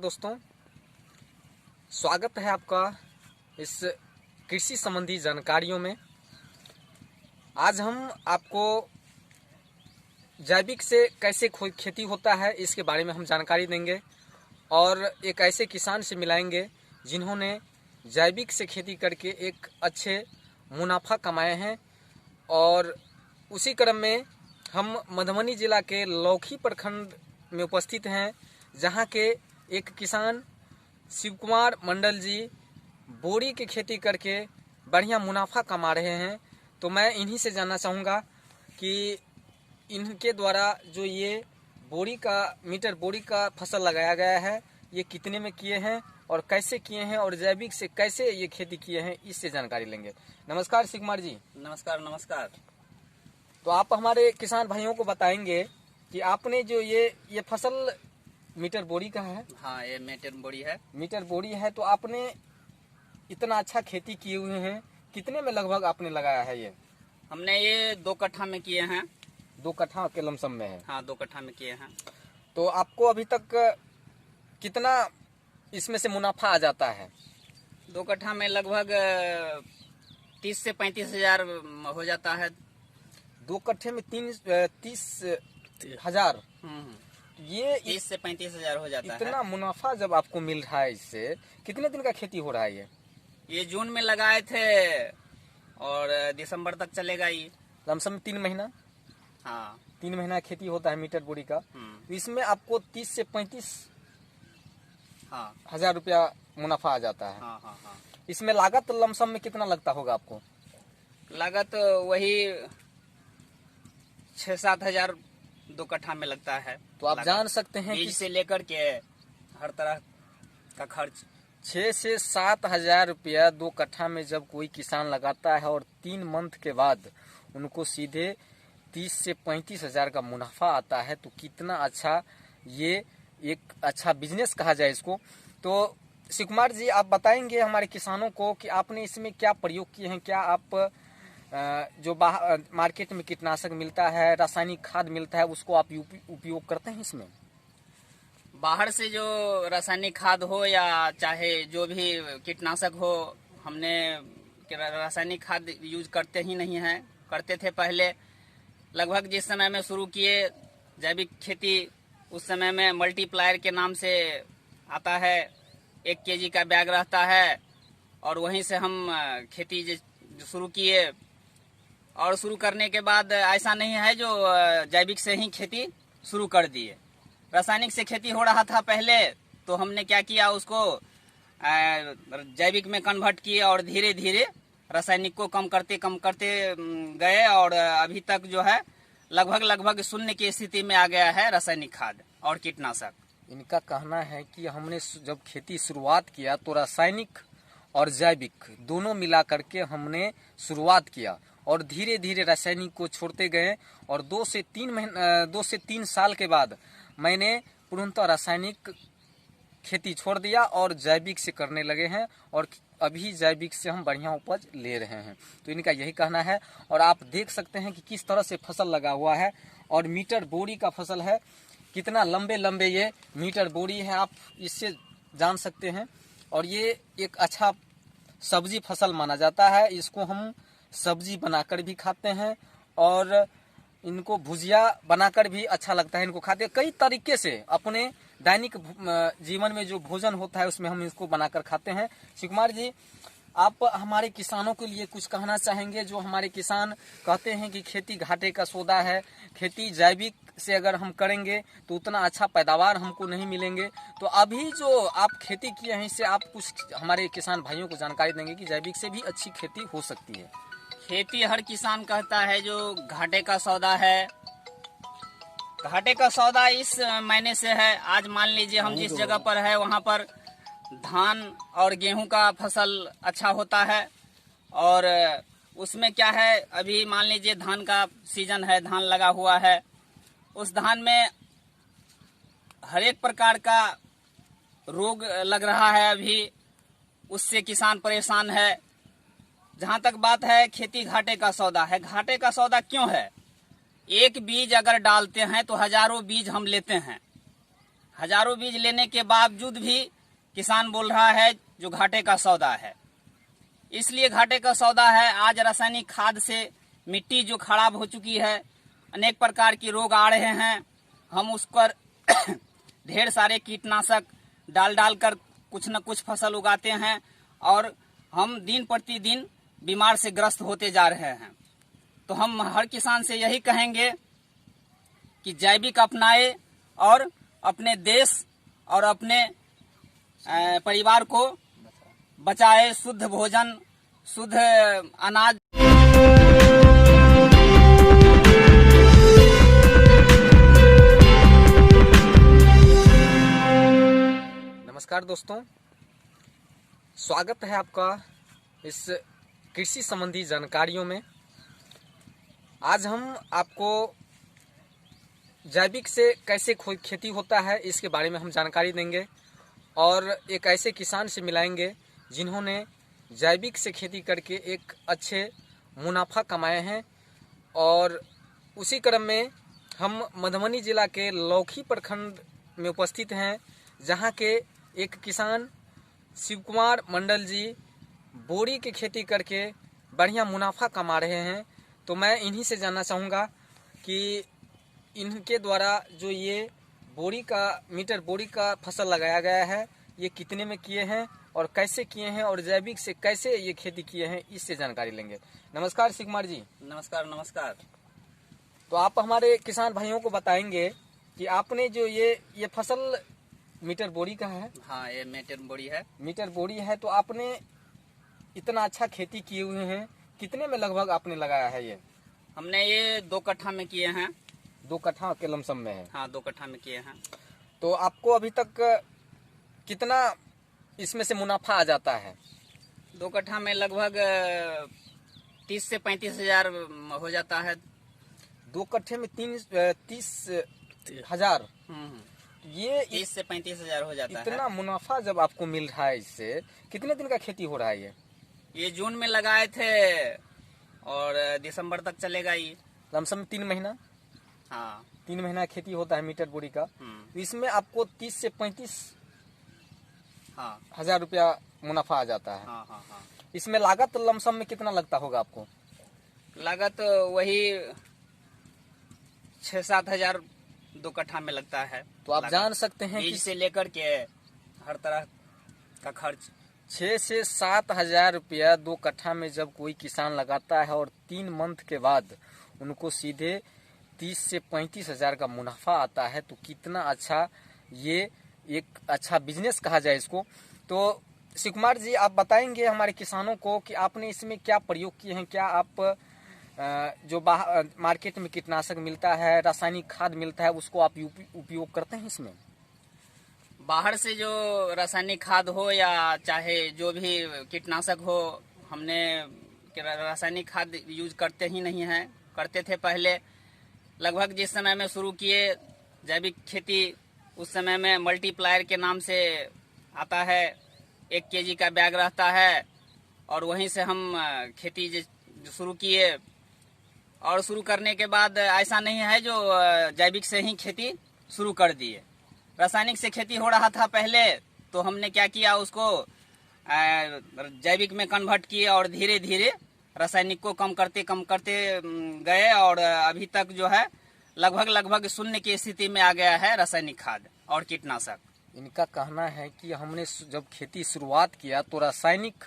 दोस्तों, स्वागत है आपका इस कृषि संबंधी जानकारियों में। आज हम आपको जैविक से कैसे खेती होता है इसके बारे में हम जानकारी देंगे और एक ऐसे किसान से मिलाएंगे जिन्होंने जैविक से खेती करके एक अच्छे मुनाफा कमाए हैं। और उसी क्रम में हम मधुबनी जिला के लौखी प्रखंड में उपस्थित हैं, जहां के एक किसान शिव कुमार मंडल जी बोरी की खेती करके बढ़िया मुनाफा कमा रहे हैं। तो मैं इन्हीं से जानना चाहूँगा कि इनके द्वारा जो ये मीटर बोरी का फसल लगाया गया है, ये कितने में किए हैं और कैसे किए हैं और जैविक से कैसे ये खेती किए हैं, इससे जानकारी लेंगे। नमस्कार शिव कुमार जी। नमस्कार। तो आप हमारे किसान भाइयों को बताएंगे कि आपने जो ये फसल मीटर बोरी का है। हाँ, ये मीटर बोरी है। तो आपने इतना अच्छा खेती किए हुए हैं, कितने में लगभग आपने लगाया है ये? हमने ये 2 कट्ठा में किए हैं। 2 कट्ठा के लमसम में है? हाँ, 2 कट्ठा में किए हैं। तो आपको अभी तक कितना इसमें से मुनाफा आ जाता है? 2 कट्ठा में लगभग 30 से 35 हजार हो जाता है। 2 कट्ठे में 30,000। ये 30 से 35 हजार हो जाता है। इतना मुनाफा जब आपको मिल रहा है, इससे कितने दिन का खेती हो रहा है ये जून में लगाए थे और दिसंबर तक चलेगा ये। लमसम 3 महीना। हाँ, 3 महीना खेती होता है मीटर बोरी का। तो इसमें आपको 30 से 35 हजार रुपया मुनाफा आ जाता है। हाँ। इसमें लागत लमसम में कितना लगता होगा आपको? लागत वही 6-7 हजार 2 कट्ठा में लगता है। तो आप जान सकते हैं बीज कि से लेकर के हर तरह का खर्च 6 से 7 हजार रुपया 2 कट्ठा में जब कोई किसान लगाता है और 3 मंथ के बाद उनको सीधे 30 से 35 हजार का मुनाफा आता है, तो कितना अच्छा ये एक अच्छा बिजनेस कहा जाए इसको। तो शिव कुमार जी, आप बताएंगे हमारे किसानों को कि आपने इसमें क्या प्रयोग किए हैं? क्या आप जो मार्केट में कीटनाशक मिलता है, रासायनिक खाद मिलता है, उसको आप उपयोग करते हैं इसमें? बाहर से जो रासायनिक खाद हो या चाहे जो भी कीटनाशक हो, हमने रासायनिक खाद यूज करते ही नहीं हैं। करते थे पहले, लगभग जिस समय में शुरू किए जैविक खेती, उस समय में मल्टीप्लायर के नाम से आता है, 1 केजी का बैग रहता है और वहीं से हम खेती शुरू किए। और शुरू करने के बाद ऐसा नहीं है जो जैविक से ही खेती शुरू कर दिए। रासायनिक से खेती हो रहा था पहले, तो हमने क्या किया, उसको जैविक में कन्वर्ट किए और धीरे धीरे रासायनिक को कम करते गए और अभी तक जो है लगभग शून्य की स्थिति में आ गया है रासायनिक खाद और कीटनाशक। इनका कहना है कि हमने जब खेती शुरुआत किया तो रासायनिक और जैविक दोनों मिला करके हमने शुरुआत किया और धीरे धीरे रासायनिक को छोड़ते गए और 2 से 3 साल के बाद मैंने पूर्णतः रासायनिक खेती छोड़ दिया और जैविक से करने लगे हैं और अभी जैविक से हम बढ़िया उपज ले रहे हैं। तो इनका यही कहना है। और आप देख सकते हैं कि किस तरह से फसल लगा हुआ है और मीटर बोरी का फसल है। कितना लंबे लंबे ये मीटर बोरी है, आप इससे जान सकते हैं। और ये एक अच्छा सब्जी फसल माना जाता है। इसको हम सब्जी बनाकर भी खाते हैं और इनको भुजिया बनाकर भी अच्छा लगता है, इनको खाते हैं। कई तरीके से अपने दैनिक जीवन में जो भोजन होता है उसमें हम इसको बनाकर खाते हैं। शिव कुमार जी, आप हमारे किसानों के लिए कुछ कहना चाहेंगे? जो हमारे किसान कहते हैं कि खेती घाटे का सौदा है, खेती जैविक से अगर हम करेंगे तो उतना अच्छा पैदावार हमको नहीं मिलेंगे। तो अभी जो आप खेती किए हैं, इससे आप कुछ हमारे किसान भाइयों को जानकारी देंगे कि जैविक से भी अच्छी खेती हो सकती है? खेती हर किसान कहता है जो घाटे का सौदा है। घाटे का सौदा इस महीने से है। आज मान लीजिए हम जिस जगह पर है वहाँ पर धान और गेहूं का फसल अच्छा होता है और उसमें क्या है, अभी मान लीजिए धान का सीजन है, धान लगा हुआ है। उस धान में हर एक प्रकार का रोग लग रहा है अभी, उससे किसान परेशान है। जहां तक बात है खेती घाटे का सौदा है। घाटे का सौदा क्यों है? एक बीज अगर डालते हैं तो हजारों बीज हम लेते हैं। हजारों बीज लेने के बावजूद भी किसान बोल रहा है जो घाटे का सौदा है। इसलिए घाटे का सौदा है। आज रासायनिक खाद से मिट्टी जो खराब हो चुकी है, अनेक प्रकार के रोग आ रहे हैं। हम उस पर ढेर सारे कीटनाशक डाल कर कुछ न कुछ फसल उगाते हैं और हम दिन प्रतिदिन बीमार से ग्रस्त होते जा रहे हैं। तो हम हर किसान से यही कहेंगे कि जैविक अपनाए और अपने देश और अपने परिवार को बचाए, शुद्ध भोजन, शुद्ध अनाज। नमस्कार दोस्तों, स्वागत है आपका इस कृषि संबंधी जानकारियों में। आज हम आपको जैविक से कैसे खेती होता है इसके बारे में हम जानकारी देंगे और एक ऐसे किसान से मिलाएंगे जिन्होंने जैविक से खेती करके एक अच्छे मुनाफा कमाए हैं। और उसी क्रम में हम मधुबनी जिला के लौखी प्रखंड में उपस्थित हैं, जहां के एक किसान शिव कुमार मंडल जी बोरी की खेती करके बढ़िया मुनाफा कमा रहे हैं। तो मैं इन्हीं से जानना चाहूँगा कि इनके द्वारा जो ये मीटर बोरी का फसल लगाया गया है, ये कितने में किए हैं और कैसे किए हैं और जैविक से कैसे ये खेती किए हैं, इससे जानकारी लेंगे। नमस्कार शिव कुमार जी। नमस्कार। नमस्कार। तो आप हमारे किसान भाइयों को बताएंगे कि आपने जो ये फसल मीटर बोरी का है। हाँ, ये मीटर बोरी है। मीटर बोरी है। तो आपने इतना अच्छा खेती किए हुए हैं, कितने में लगभग आपने लगाया है ये? हमने ये 2 कट्ठा में किए हैं। 2 कट्ठा के लमसम में है? हाँ, 2 कट्ठा में किए हैं। तो आपको अभी तक कितना इसमें से मुनाफा आ जाता है? 2 कट्ठा में लगभग 30 से 35 हजार हो जाता है। 2 कट्ठे में 30 हजार? ये 30 से 35 हजार हो जाता है। इतना मुनाफा जब आपको मिल रहा है, इससे कितने दिन का खेती हो रहा है ये जून में लगाए थे और दिसंबर तक चलेगा ये। लमसम 3 महीना? हाँ, 3 महीना खेती होता है मीटर बोरी का। इसमें आपको 30 से 35 हजार रुपया मुनाफा आ जाता है। हाँ, हाँ, हाँ। इसमें लागत लमसम में कितना लगता होगा आपको? लागत वही 6-7 हजार 2 कट्ठा में लगता है। तो आप जान सकते हैं बीज से लेकर के हर तरह का खर्च 6 से 7 हजार रुपया 2 कट्ठा में जब कोई किसान लगाता है और 3 मंथ के बाद उनको सीधे 30 से 35 हजार का मुनाफा आता है, तो कितना अच्छा ये एक अच्छा बिजनेस कहा जाए इसको। तो शिव कुमार जी, आप बताएंगे हमारे किसानों को कि आपने इसमें क्या प्रयोग किए हैं? क्या आप जो मार्केट में कीटनाशक मिलता है, रासायनिक खाद मिलता है, उसको आप उपयोग करते हैं इसमें? बाहर से जो रासायनिक खाद हो या चाहे जो भी कीटनाशक हो, हमने रासायनिक खाद यूज करते ही नहीं हैं। करते थे पहले। लगभग जिस समय में शुरू किए जैविक खेती, उस समय में मल्टीप्लायर के नाम से आता है, 1 kg का बैग रहता है और वहीं से हम खेती शुरू किए। और शुरू करने के बाद ऐसा नहीं है जो जैविक से ही खेती शुरू कर दिए। रासायनिक से खेती हो रहा था पहले, तो हमने क्या किया, उसको जैविक में कन्वर्ट किए और धीरे धीरे रासायनिक को कम करते गए और अभी तक जो है लगभग शून्य की स्थिति में आ गया है रासायनिक खाद और कीटनाशक। इनका कहना है कि हमने जब खेती शुरुआत किया तो रासायनिक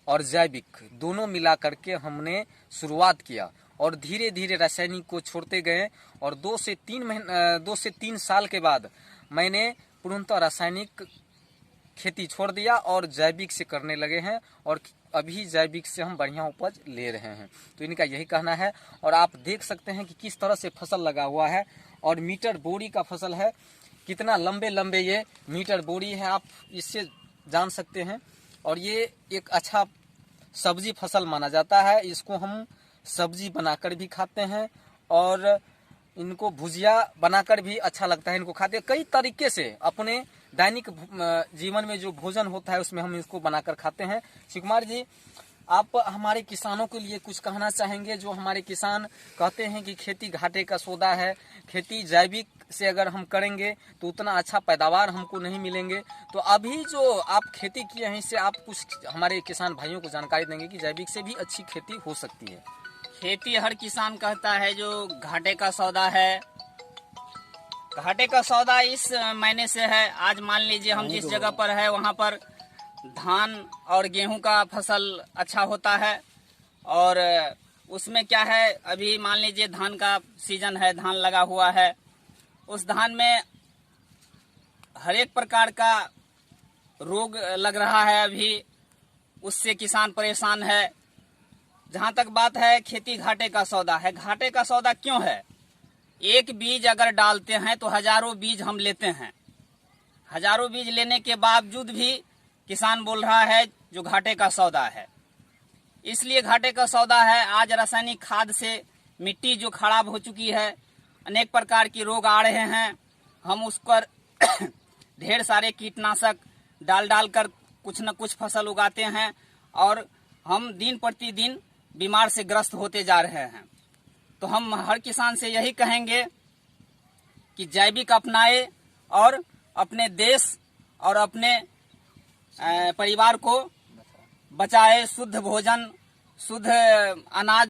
और जैविक दोनों मिला करके हमने शुरुआत किया और धीरे धीरे रासायनिक को छोड़ते गए और 2 से 3 साल के बाद मैंने पूर्णतः रासायनिक खेती छोड़ दिया और जैविक से करने लगे हैं और अभी जैविक से हम बढ़िया उपज ले रहे हैं। तो इनका यही कहना है। और आप देख सकते हैं कि किस तरह से फसल लगा हुआ है और मीटर बोरी का फसल है। कितना लंबे लंबे ये मीटर बोरी है, आप इससे जान सकते हैं। और ये एक अच्छा सब्जी फसल माना जाता है। इसको हम सब्जी बनाकर भी खाते हैं और इनको भुजिया बनाकर भी अच्छा लगता है, इनको खाते हैं। कई तरीके से अपने दैनिक जीवन में जो भोजन होता है उसमें हम इसको बनाकर खाते हैं। शिव कुमार जी, आप हमारे किसानों के लिए कुछ कहना चाहेंगे? जो हमारे किसान कहते हैं कि खेती घाटे का सौदा है, खेती जैविक से अगर हम करेंगे तो उतना अच्छा पैदावार हमको नहीं मिलेंगे। तो अभी जो आप खेती किए हैं इससे आप कुछ हमारे किसान भाइयों को जानकारी देंगे कि जैविक से भी अच्छी खेती हो सकती है? खेती हर किसान कहता है जो घाटे का सौदा है। घाटे का सौदा इस महीने से है, आज मान लीजिए हम जिस जगह पर है वहाँ पर धान और गेहूं का फसल अच्छा होता है, और उसमें क्या है, अभी मान लीजिए धान का सीजन है, धान लगा हुआ है, उस धान में हर एक प्रकार का रोग लग रहा है, अभी उससे किसान परेशान है। जहां तक बात है खेती घाटे का सौदा है, घाटे का सौदा क्यों है? एक बीज अगर डालते हैं तो हजारों बीज हम लेते हैं, हजारों बीज लेने के बावजूद भी किसान बोल रहा है जो घाटे का सौदा है। इसलिए घाटे का सौदा है। आज रासायनिक खाद से मिट्टी जो खराब हो चुकी है, अनेक प्रकार की रोग आ रहे हैं, हम उस पर ढेर सारे कीटनाशक डाल कर कुछ न कुछ फसल उगाते हैं और हम दिन प्रतिदिन बीमार से ग्रस्त होते जा रहे हैं। तो हम हर किसान से यही कहेंगे कि जैविक अपनाए और अपने देश और अपने परिवार को बचाए, शुद्ध भोजन, शुद्ध अनाज